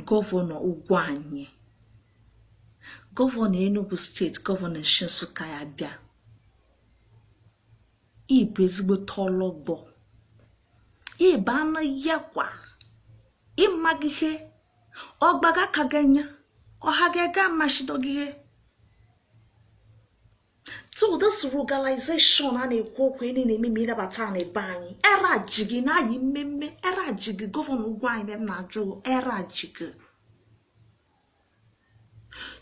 Governor Ugwanye, Governor Enugu State, Governor Shinsuka Abia, Ibezigbo Tologbo, Ibana Yakwa, Imagihe, Ogbaga Kaganya, Ohagega Mashidogihe. So this ruralization and a walk in a mimi batani bang, era jiggy na ye meme, era jiggy, Governor Ugwanye and Najo, era jiggy.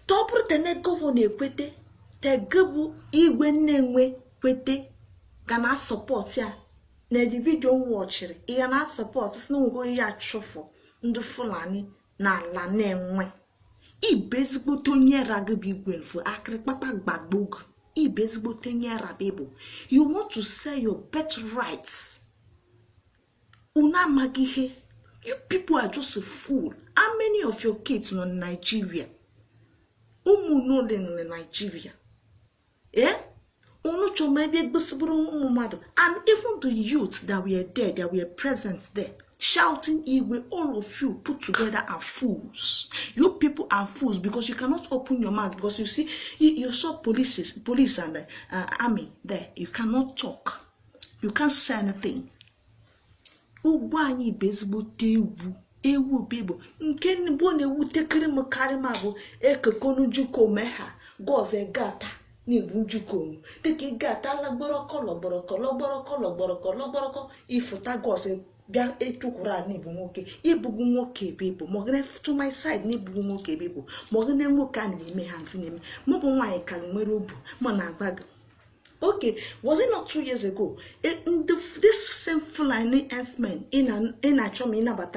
Topur tene governor kwete te gebu igwe nenwe kwete gana support ya na the video watchiri iya na support sinu ngo ya chofo ndu Fulani na ala nenwe ibezigbo tonye ragabi igwenfu akri papa gbagbog ibezigbo tonye rabebo. You want to sell your birthrights una magihe. You people are just a fool. How many of your kids in Nigeria? No in Nigeria. Yeah? And even the youth that were there, that were present there, shouting Igwe, all of you put together are fools. You people are fools because you cannot open your mouth because you see, you saw police and army there. You cannot talk. You can't say anything. Ugwanyi bezbo tewu. Ewu bibo nke nbo na ewu tekiri m karima bụ ekekonu juko meha goze gata ni bu juko teke gata la boroko ifuta goze bia etukura ni bu nwoke ibugu nwoke bibo mo gene to my side ni bugu nwoke bibo mo gene nwoke an bi me ha mfini mo bu nwa ka nwere obu mo na agbaga. Okay, was it not 2 years ago? This same Fulani men in a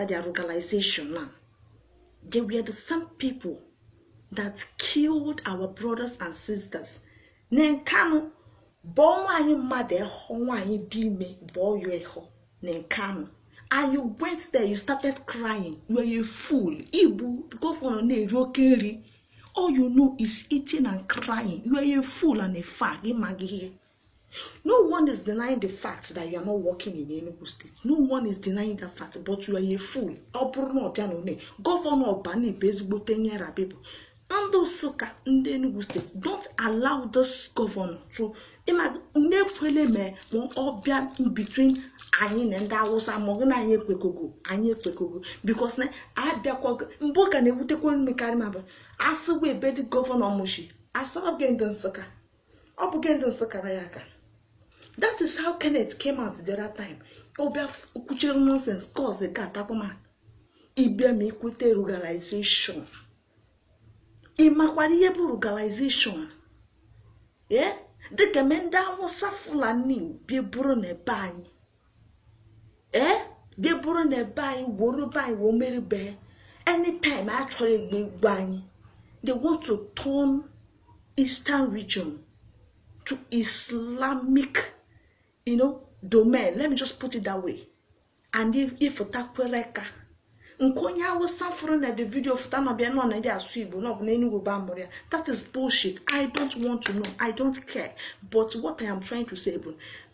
their localization now. They were the same people that killed our brothers and sisters. Nenkano, and you went there, you started crying. You are a fool. Ibu, go for a all you know is eating and crying. You are a fool and a fag. No one is denying the fact that you are not working in Enugu State. No one is denying that fact, but you are a fool. Governor Bani Bezigbo Tenyera people. And those soka in the Enugu State, don't allow this governor to imagine between Ayin and that was a Morgan Aye because now I be a book and they would take one mechanism. As we bed the governor Mushi, I saw again the sucker. Up again the sucker. That is how Kenneth came out the other time. Obia kuchero nonsense cause the cat apoma. Ibia me kwete ruralization. Imakwari yebu ruralization. Yeah? The gemenda was Fulani be burone bany. Eh? Be burone bany, woru bany, womeri bear. Anytime actually be bany. They want to turn Eastern region to Islamic, domain. Let me just put it that way. And if Otakwereka, Nkonya was suffering at the video of Tamabiano and idea Swibo, not Nenu Bamoria. That is bullshit. I don't want to know. I don't care. But what I am trying to say,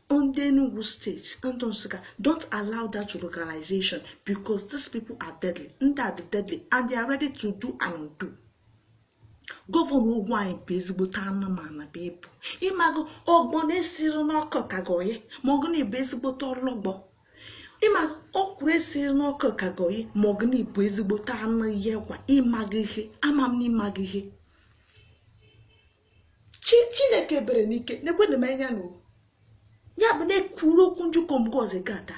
on the Enugu State, don't allow that localization because these people are deadly. And they are deadly. And they are ready to do and undo. Governor Ugwanye bezigbo tana mana people. Imago ogbone siri n'oko kagoye, mogni bezigbo torlogbo. Imago okure siri n'oko kagoye, mogni bezigbo tana yewa imagihe, amamni magihe. Chineke bere nike, nekwene menya no. Yabne kuro kunju komgoze gata.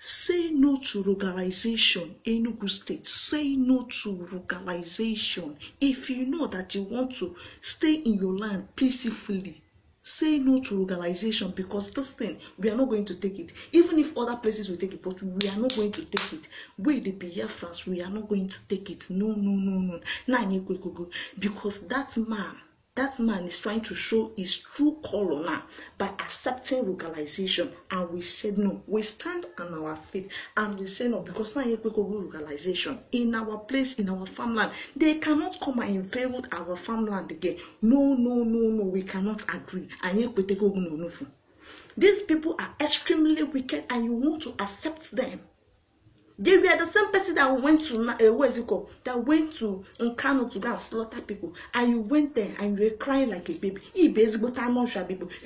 Say no to localization, Enugu State. Say no to localization. If you know that you want to stay in your land peacefully, say no to localization because this thing, we are not going to take it. Even if other places will take it, but we are not going to take it. We, the Biafrans, we are not going to take it. No. Because that man is trying to show his true color now by accepting localization, and we said no. We stand on our feet and we say no because now localization in our place, in our farmland. They cannot come and invade our farmland again. No. We cannot agree. These people are extremely wicked, and you want to accept them. They were the same person that went to where is it called? That went to Nkano to go and slaughter people, and you went there and you were crying like a baby. You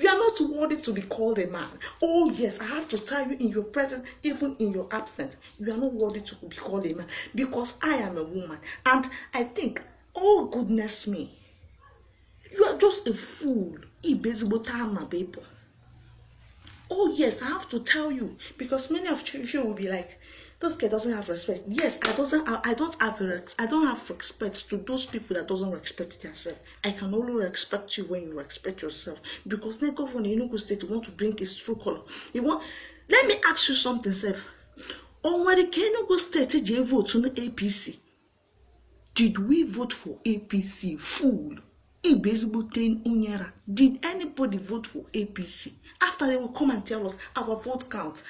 are not worthy to be called a man. Oh yes, I have to tell you, in your presence, even in your absence, you are not worthy to be called a man, because I am a woman. And I think, oh goodness me, you are just a fool. People. Oh yes, I have to tell you, because many of you will be like, this guy doesn't have respect. Yes, I don't have respect to those people that doesn't respect themselves. I can only respect you when you respect yourself. Because the governor in Enugu State want to bring his true color. Let me ask you something, Seth. On where the Enugu State did vote to the APC? Did we vote for APC? Fool. Did anybody vote for APC? After they will come and tell us our vote count.